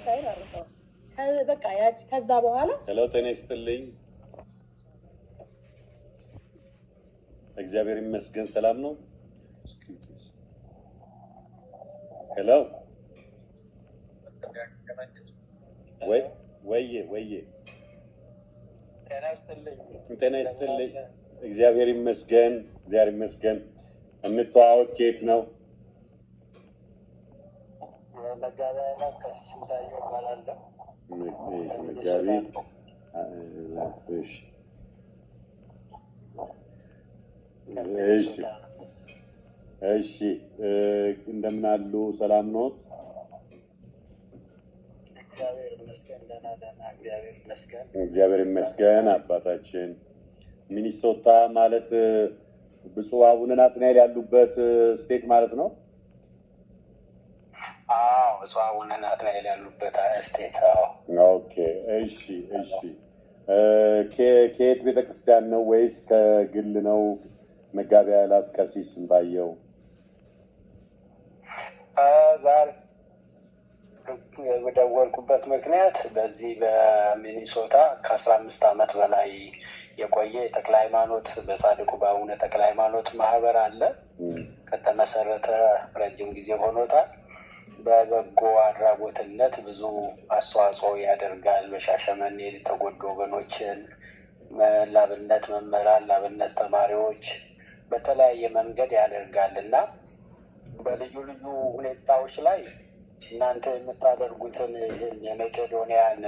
ሳይል አርፈው በቃ ያቺ ከዛ በኋላ ሄሎ ጤና ይስጥልኝ። እግዚአብሔር ይመስገን ሰላም ነው። ሄሎ ወይዬ ጤና ይስጥልኝ። እግዚአብሔር ይመስገን እንተዋወቅ። ከየት ነው? መጋቢ እሺ እንደምን አሉ? ሰላም ኖት? እግዚአብሔር ይመስገን አባታችን። ሚኒሶታ ማለት ብፁዕ አቡነ ናትናኤል ያሉበት ስቴት ማለት ነው? አዎ ብፁዕ አቡነ ናትናኤል ያሉበት ስቴት። ኦኬ እሺ ከየት ቤተክርስቲያን ነው ወይስ ከግል ነው? መጋቢ አእላፍ ቀሲስ ስንታየው ዛሬ የደወልኩበት ምክንያት በዚህ በሚኒሶታ ከ15 ዓመት በላይ የቆየ የተክለ ሃይማኖት በጻድቁ በአቡነ ተክለ ሃይማኖት ማህበር አለ። ከተመሰረተ ረጅም ጊዜ ሆኖታል። በበጎ አድራጎትነት ብዙ አስተዋጽኦ ያደርጋል። በሻሸመኔ የተጎዱ ወገኖችን ላብነት መምህራን፣ ላብነት ተማሪዎች በተለያየ መንገድ ያደርጋል እና በልዩ ልዩ ሁኔታዎች ላይ እናንተ የምታደርጉትን ይህን የመቄዶንያን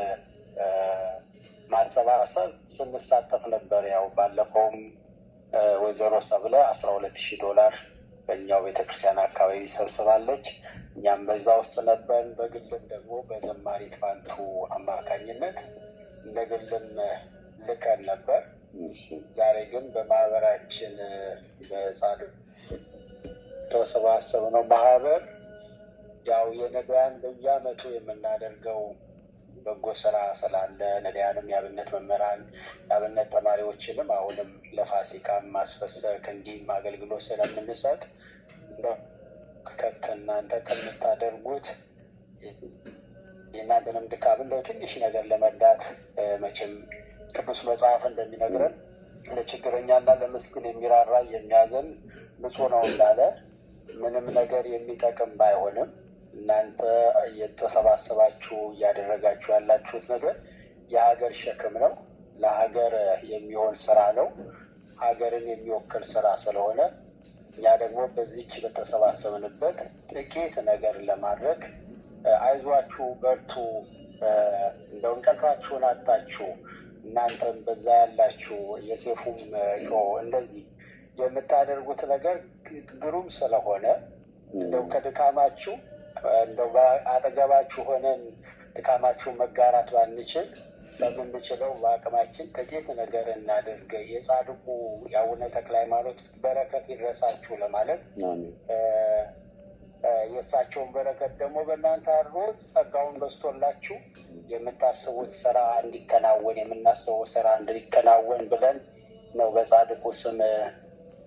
ማሰባሰብ ስንሳተፍ ነበር። ያው ባለፈውም ወይዘሮ ሰብለ $12,000 በእኛው ቤተክርስቲያን አካባቢ ሰብስባለች። እኛም በዛ ውስጥ ነበር። በግልም ደግሞ በዘማሪት ፋንቱ አማካኝነት እንደ ግልም ልከን ነበር። ዛሬ ግን በማህበራችን በጻድቁ ተሰባሰብነው ማህበር ያው የነዳያን በየዓመቱ የምናደርገው በጎ ስራ ስላለ ነዳያንም የአብነት መምህራን የአብነት ተማሪዎችንም አሁንም ለፋሲካም ማስፈሰክ እንዲህም አገልግሎት ስለምንሰጥ እናንተ ከምታደርጉት የእናንተንም ድካም እንደው ትንሽ ነገር ለመርዳት መቼም ቅዱስ መጽሐፍ እንደሚነግረን ለችግረኛና ለምስኪን የሚራራ የሚያዘን ብፁዕ ነው እንዳለ ምንም ነገር የሚጠቅም ባይሆንም እናንተ እየተሰባሰባችሁ እያደረጋችሁ ያላችሁት ነገር የሀገር ሸክም ነው። ለሀገር የሚሆን ስራ ነው። ሀገርን የሚወክል ስራ ስለሆነ እኛ ደግሞ በዚች በተሰባሰብንበት ጥቂት ነገር ለማድረግ አይዟችሁ፣ በርቱ፣ እንደው እንቅልፋችሁን አጣችሁ እናንተም በዛ ያላችሁ የሴፉም ሾው እንደዚህ የምታደርጉት ነገር ግሩም ስለሆነ እንደው ከድካማችሁ እንደው አጠገባችሁ ሆነን ድካማችሁን መጋራት ባንችል በምንችለው በአቅማችን ጥቂት ነገር እናድርግ። የጻድቁ የአቡነ ተክለ ሃይማኖት በረከት ይድረሳችሁ ለማለት የእሳቸውን በረከት ደግሞ በእናንተ አድሮ ጸጋውን በስቶላችሁ የምታስቡት ስራ እንዲከናወን የምናስበው ስራ እንዲከናወን ብለን ነው በጻድቁ ስም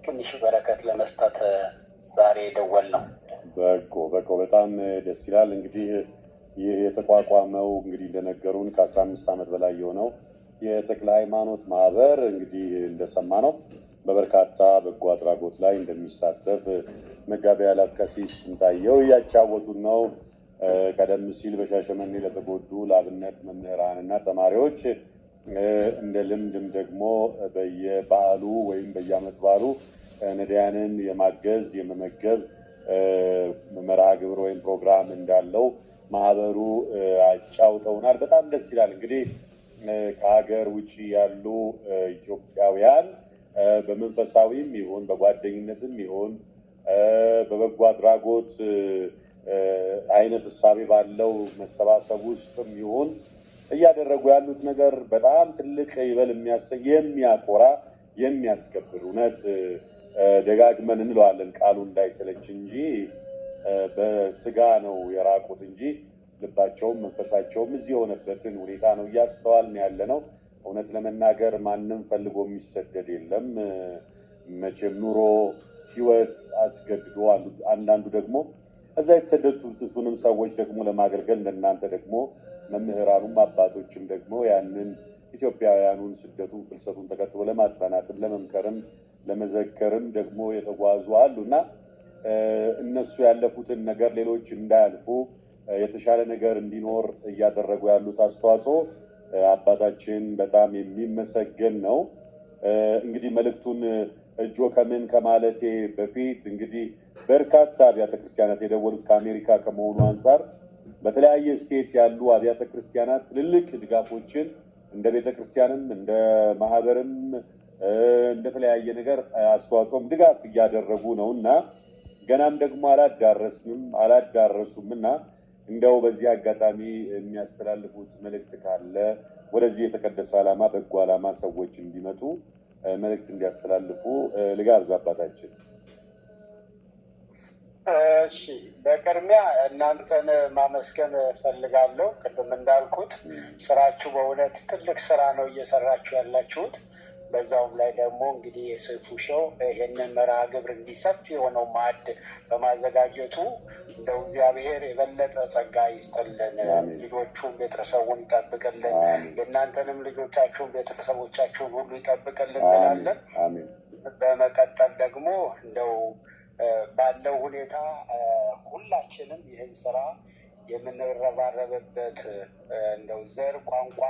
ትንሽ በረከት ለመስጠት ዛሬ ደወል ነው። በጎ በጣም ደስ ይላል። እንግዲህ ይህ የተቋቋመው እንግዲህ እንደነገሩን ከ15 ዓመት በላይ የሆነው የተክለ ሃይማኖት ማህበር እንግዲህ እንደሰማ ነው በበርካታ በጎ አድራጎት ላይ እንደሚሳተፍ መጋቢ አእላፍ ቀሲስ ስንታየው እያጫወቱን ነው። ቀደም ሲል በሻሸመኔ ለተጎዱ ለአብነት መምህራንና ተማሪዎች እንደ ልምድም ደግሞ በየበዓሉ ወይም በየዓመት በዓሉ ነዳያንን የማገዝ የመመገብ መርሃ ግብር ወይም ፕሮግራም እንዳለው ማህበሩ አጫውተውናል። በጣም ደስ ይላል። እንግዲህ ከሀገር ውጭ ያሉ ኢትዮጵያውያን በመንፈሳዊም ይሁን በጓደኝነትም ይሁን በበጎ አድራጎት አይነት እሳቤ ባለው መሰባሰብ ውስጥም ይሁን እያደረጉ ያሉት ነገር በጣም ትልቅ ይበል የሚያሰኝ የሚያኮራ የሚያስከብር እውነት ደጋግመን እንለዋለን ቃሉ እንዳይሰለች እንጂ በስጋ ነው የራቁት እንጂ ልባቸውም መንፈሳቸውም እዚህ የሆነበትን ሁኔታ ነው እያስተዋልን ያለ ነው። እውነት ለመናገር ማንም ፈልጎ የሚሰደድ የለም። መቼም ኑሮ ህይወት አስገድዶ አንዳንዱ ደግሞ እዛ የተሰደዱትንም ሰዎች ደግሞ ለማገልገል እንደናንተ ደግሞ መምህራኑም አባቶችም ደግሞ ያንን ኢትዮጵያውያኑን ስደቱን ፍልሰቱን ተከትሎ ለማጽናናትም ለመምከርም ለመዘከርም ደግሞ የተጓዙ አሉና እነሱ ያለፉትን ነገር ሌሎች እንዳያልፉ የተሻለ ነገር እንዲኖር እያደረጉ ያሉት አስተዋጽኦ አባታችን በጣም የሚመሰገን ነው። እንግዲህ መልእክቱን እጆ ከምን ከማለቴ በፊት እንግዲህ በርካታ አብያተ ክርስቲያናት የደወሉት ከአሜሪካ ከመሆኑ አንጻር በተለያየ ስቴት ያሉ አብያተ ክርስቲያናት ትልልቅ ድጋፎችን እንደ ቤተ ክርስቲያንም እንደ ማህበርም እንደተለያየ ነገር አስተዋጽኦም ድጋፍ እያደረጉ ነውና ገናም ደግሞ አላዳረሱም እና እንደው በዚህ አጋጣሚ የሚያስተላልፉት መልእክት ካለ ወደዚህ የተቀደሰ ዓላማ በጎ ዓላማ ሰዎች እንዲመጡ መልእክት እንዲያስተላልፉ ልጋብዝ አባታችን። እሺ፣ በቅድሚያ እናንተን ማመስገን ፈልጋለሁ። ቅድም እንዳልኩት ስራችሁ በእውነት ትልቅ ስራ ነው እየሰራችሁ ያላችሁት። በዛውም ላይ ደግሞ እንግዲህ የሰይፉ ሾው ይህንን መርሃ ግብር እንዲሰፍ የሆነው ማዕድ በማዘጋጀቱ እንደው እግዚአብሔር የበለጠ ጸጋ ይስጥልን፣ ልጆቹን ቤተሰቡን ይጠብቅልን፣ የእናንተንም ልጆቻችሁን ቤተሰቦቻችሁን ሁሉ ይጠብቅልን እንላለን። በመቀጠል ደግሞ እንደው ባለው ሁኔታ ሁላችንም ይህን ስራ የምንረባረብበት እንደው ዘር፣ ቋንቋ፣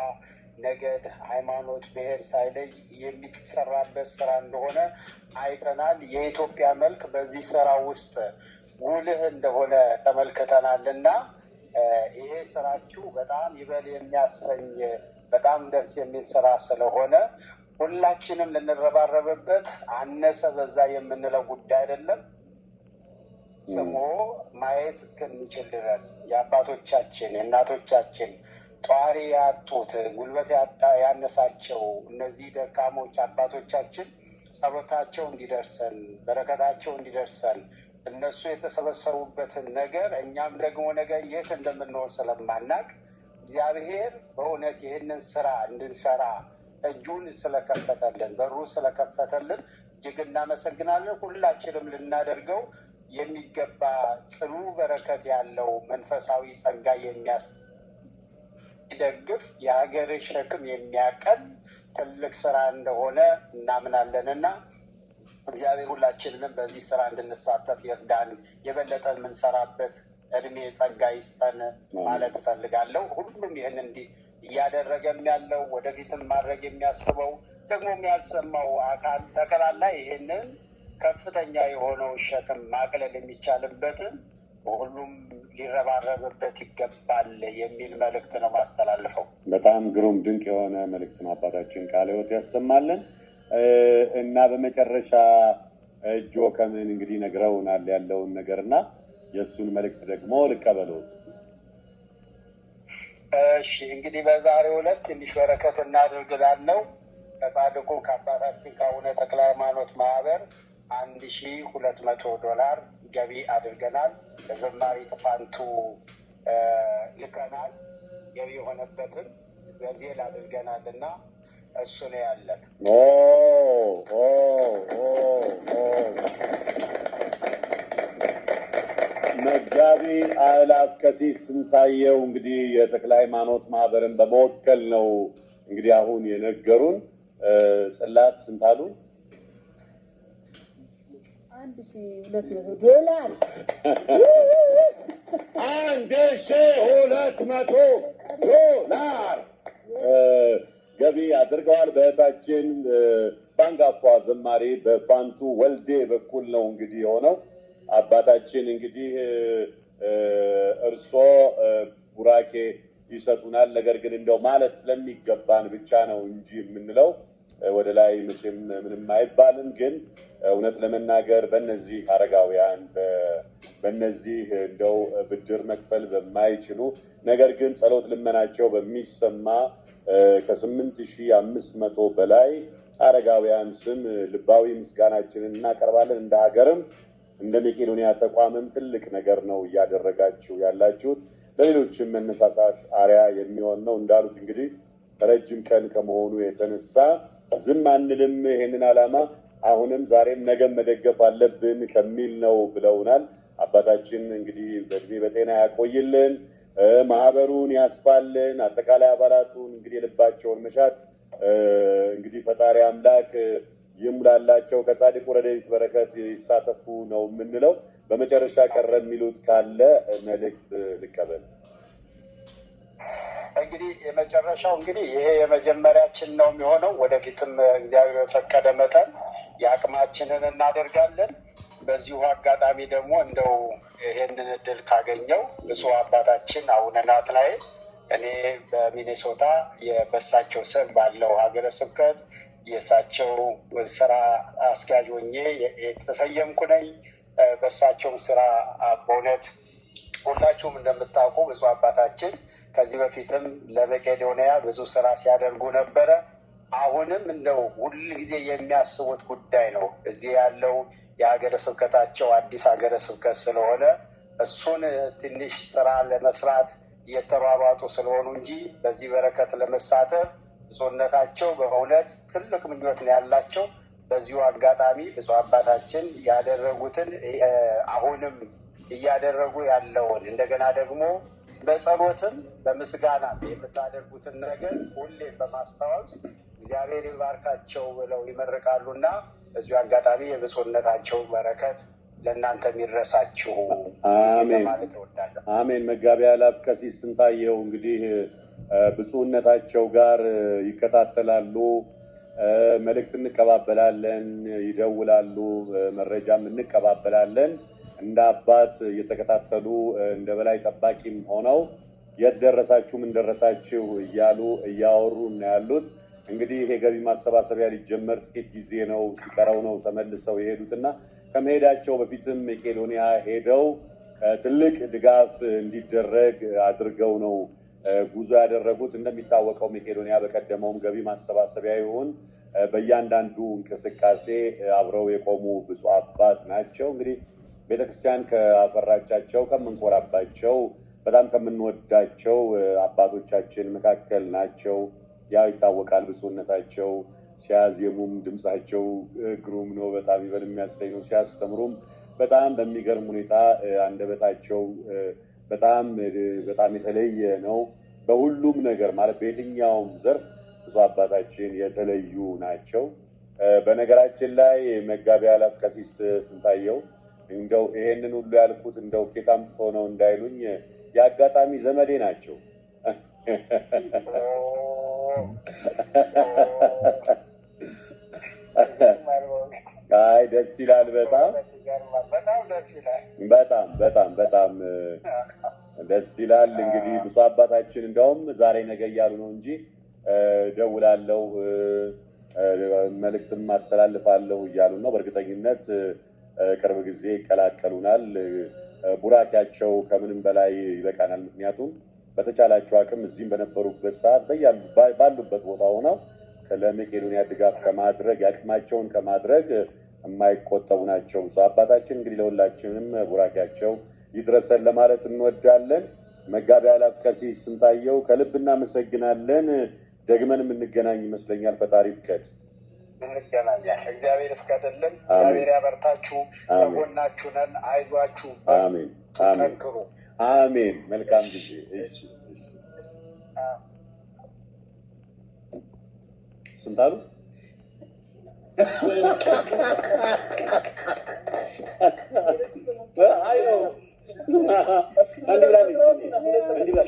ነገድ፣ ሃይማኖት፣ ብሔር ሳይለይ የሚሰራበት ስራ እንደሆነ አይተናል። የኢትዮጵያ መልክ በዚህ ስራ ውስጥ ጉልህ እንደሆነ ተመልክተናል እና ይሄ ስራችሁ በጣም ይበል የሚያሰኝ በጣም ደስ የሚል ስራ ስለሆነ ሁላችንም ልንረባረብበት አነሰ በዛ የምንለው ጉዳይ አይደለም። ስሞ ማየት እስከሚችል ድረስ የአባቶቻችን የእናቶቻችን ጧሪ ያጡት ጉልበት ያነሳቸው እነዚህ ደካሞች አባቶቻችን ጸሎታቸው እንዲደርሰን በረከታቸው እንዲደርሰን እነሱ የተሰበሰቡበትን ነገር እኛም ደግሞ ነገር የት እንደምንሆን ስለማናቅ እግዚአብሔር በእውነት ይህንን ስራ እንድንሰራ እጁን ስለከፈተልን በሩ ስለከፈተልን እጅግ እናመሰግናለን። ሁላችንም ልናደርገው የሚገባ ጽኑ በረከት ያለው መንፈሳዊ ጸጋ የሚያስደግፍ የሀገር ሸክም የሚያቀል ትልቅ ስራ እንደሆነ እናምናለን እና እግዚአብሔር ሁላችንንም በዚህ ስራ እንድንሳተፍ ይርዳን። የበለጠ የምንሰራበት እድሜ ጸጋ ይስጠን ማለት እፈልጋለሁ። ሁሉም ይህን እንዲህ እያደረገም ያለው ወደፊትም ማድረግ የሚያስበው ደግሞ ያልሰማው አካል ጠቅላላ ይህንን ከፍተኛ የሆነው ሸክም ማቅለል የሚቻልበትን ሁሉም ሊረባረብበት ይገባል የሚል መልእክት ነው ማስተላልፈው። በጣም ግሩም ድንቅ የሆነ መልእክት ነው አባታችን ቃለ ሕይወት ያሰማልን እና በመጨረሻ እጆ ከምን እንግዲህ ነግረውናል ያለውን ነገርና የእሱን መልእክት ደግሞ ልቀበሉት። እሺ፣ እንግዲህ በዛሬው ዕለት ትንሽ በረከት እናድርግላለው። ከጻድቁ ከአባታችን ከአቡነ ተክለ ሃይማኖት ማህበር $1200 ገቢ አድርገናል። ለዘማሪ ጥፋንቱ ልከናል። ገቢ የሆነበትን በዜል አድርገናል እና እሱ ነው ያለን። መጋቢ አእላፍ ቀሲስ ስንታየው እንግዲህ የተክለ ሃይማኖት ማህበርን በመወከል ነው እንግዲህ አሁን የነገሩን። ጽላት ስንት አሉ? $1200 $1200 ገቢ አድርገዋል። በእህታችን በአንጋፋ ዘማሪ በፋንቱ ወልዴ በኩል ነው እንግዲህ የሆነው። አባታችን እንግዲህ እርሶ ቡራኬ ይሰጡናል። ነገር ግን እንደው ማለት ስለሚገባን ብቻ ነው እንጂ የምንለው ወደ ላይ መቼም ምንም አይባልም። ግን እውነት ለመናገር በእነዚህ አረጋውያን በእነዚህ እንደው ብድር መክፈል በማይችሉ ነገር ግን ጸሎት ልመናቸው በሚሰማ ከ8500 በላይ አረጋውያን ስም ልባዊ ምስጋናችንን እናቀርባለን። እንደ ሀገርም እንደ መቄዶንያ ተቋምም ትልቅ ነገር ነው እያደረጋችሁ ያላችሁት። ለሌሎችም መነሳሳት አርያ የሚሆን ነው። እንዳሉት እንግዲህ ረጅም ቀን ከመሆኑ የተነሳ ዝም አንልም። ይሄንን ዓላማ አሁንም ዛሬም ነገም መደገፍ አለብን ከሚል ነው ብለውናል። አባታችን እንግዲህ በእድሜ በጤና ያቆይልን፣ ማህበሩን ያስፋልን፣ አጠቃላይ አባላቱን እንግዲህ የልባቸውን መሻት እንግዲህ ፈጣሪ አምላክ ይሙላላቸው፣ ከጻድቁ ረድኤት በረከት ይሳተፉ ነው የምንለው። በመጨረሻ ቀረ የሚሉት ካለ መልእክት ልቀበል። እንግዲህ የመጨረሻው እንግዲህ ይሄ የመጀመሪያችን ነው የሚሆነው። ወደፊትም እግዚአብሔር በፈቀደ መጠን የአቅማችንን እናደርጋለን። በዚሁ አጋጣሚ ደግሞ እንደው ይሄንን እድል ካገኘው ብፁዕ አባታችን አቡነ ናትናኤል እኔ በሚኔሶታ በሳቸው ስር ባለው ሀገረ ስብከት የእሳቸው ስራ አስኪያጅ ሆኜ የተሰየምኩ ነኝ። በእሳቸውም ስራ በእውነት ሁላችሁም እንደምታውቁ ብፁዕ አባታችን ከዚህ በፊትም ለመቄዶንያ ብዙ ስራ ሲያደርጉ ነበረ። አሁንም እንደው ሁል ጊዜ የሚያስቡት ጉዳይ ነው። እዚህ ያለው የሀገረ ስብከታቸው አዲስ ሀገረ ስብከት ስለሆነ እሱን ትንሽ ስራ ለመስራት እየተሯሯጡ ስለሆኑ እንጂ በዚህ በረከት ለመሳተፍ ብፁዕነታቸው በእውነት ትልቅ ምኞት ነው ያላቸው። በዚሁ አጋጣሚ ብፁዕ አባታችን ያደረጉትን አሁንም እያደረጉ ያለውን እንደገና ደግሞ በጸሎትም በምስጋና የምታደርጉትን ነገር ሁሌም በማስታወስ እግዚአብሔር ይባርካቸው ብለው ይመርቃሉና በዚሁ አጋጣሚ የብፁዕነታቸው በረከት ለእናንተ የሚድረሳችሁ ማለት እወዳለሁ። አሜን። መጋቢ አእላፍ ቀሲስ ስንታየው እንግዲህ ብፁዕነታቸው ጋር ይከታተላሉ፣ መልእክት እንቀባበላለን፣ ይደውላሉ፣ መረጃም እንቀባበላለን። እንደ አባት እየተከታተሉ እንደ በላይ ጠባቂም ሆነው የት ደረሳችሁ ምን ደረሳችሁ እያሉ እያወሩ ነው ያሉት። እንግዲህ ይሄ ገቢ ማሰባሰቢያ ሊጀመር ጥቂት ጊዜ ነው ሲቀረው ነው ተመልሰው የሄዱትና ከመሄዳቸው በፊትም መቄዶንያ ሄደው ትልቅ ድጋፍ እንዲደረግ አድርገው ነው ጉዞ ያደረጉት። እንደሚታወቀው መቄዶንያ በቀደመውም ገቢ ማሰባሰቢያ ይሁን በእያንዳንዱ እንቅስቃሴ አብረው የቆሙ ብፁዕ አባት ናቸው። እንግዲህ ቤተክርስቲያን ከአፈራቻቸው ከምንኮራባቸው በጣም ከምንወዳቸው አባቶቻችን መካከል ናቸው። ያው ይታወቃል። ብፁዕነታቸው ሲያዜሙም ድምፃቸው ግሩም ነው፣ በጣም ይበል የሚያሰኝ ነው። ሲያስተምሩም በጣም በሚገርም ሁኔታ አንደበታቸው በጣም የተለየ ነው። በሁሉም ነገር ማለት በየትኛውም ዘርፍ ብፁዕ አባታችን የተለዩ ናቸው። በነገራችን ላይ መጋቢ አእላፍ ቀሲስ ስንታየው እንደው ይሄንን ሁሉ ያልኩት እንደው ኬት አምጥቶ ነው እንዳይሉኝ የአጋጣሚ ዘመዴ ናቸው። አይ ደስ ይላል። በጣም ደስ ይላል። እንግዲህ ብፁዕ አባታችን እንደውም ዛሬ ነገ እያሉ ነው እንጂ ደውላለሁ መልእክትም አስተላልፋለሁ እያሉ ነው። በእርግጠኝነት ቅርብ ጊዜ ይቀላቀሉናል። ቡራኪያቸው ከምንም በላይ ይበቃናል። ምክንያቱም በተቻላቸው አቅም እዚህም በነበሩበት ሰዓት ባሉበት ቦታ ሆነው ለመቄዶንያ ድጋፍ ከማድረግ የአቅማቸውን ከማድረግ የማይቆጠቡ ናቸው። ብፁዕ አባታችን እንግዲህ ለሁላችንም ቡራኪያቸው ይድረሰን ለማለት እንወዳለን። መጋቢ አእላፍ ቀሲስ ስንታየው ከልብ እናመሰግናለን። ደግመን የምንገናኝ ይመስለኛል። ፈጣሪ ፍቀድ እንገናኛለን። እግዚአብሔር ይፍቀድልን። እግዚአብሔር ያበርታችሁ። ከጎናችሁ ነን። አይዟችሁ። አሜን። ጠንክሩ። አሜን። መልካም ጊዜ። ስንት አሉ? አይ ነው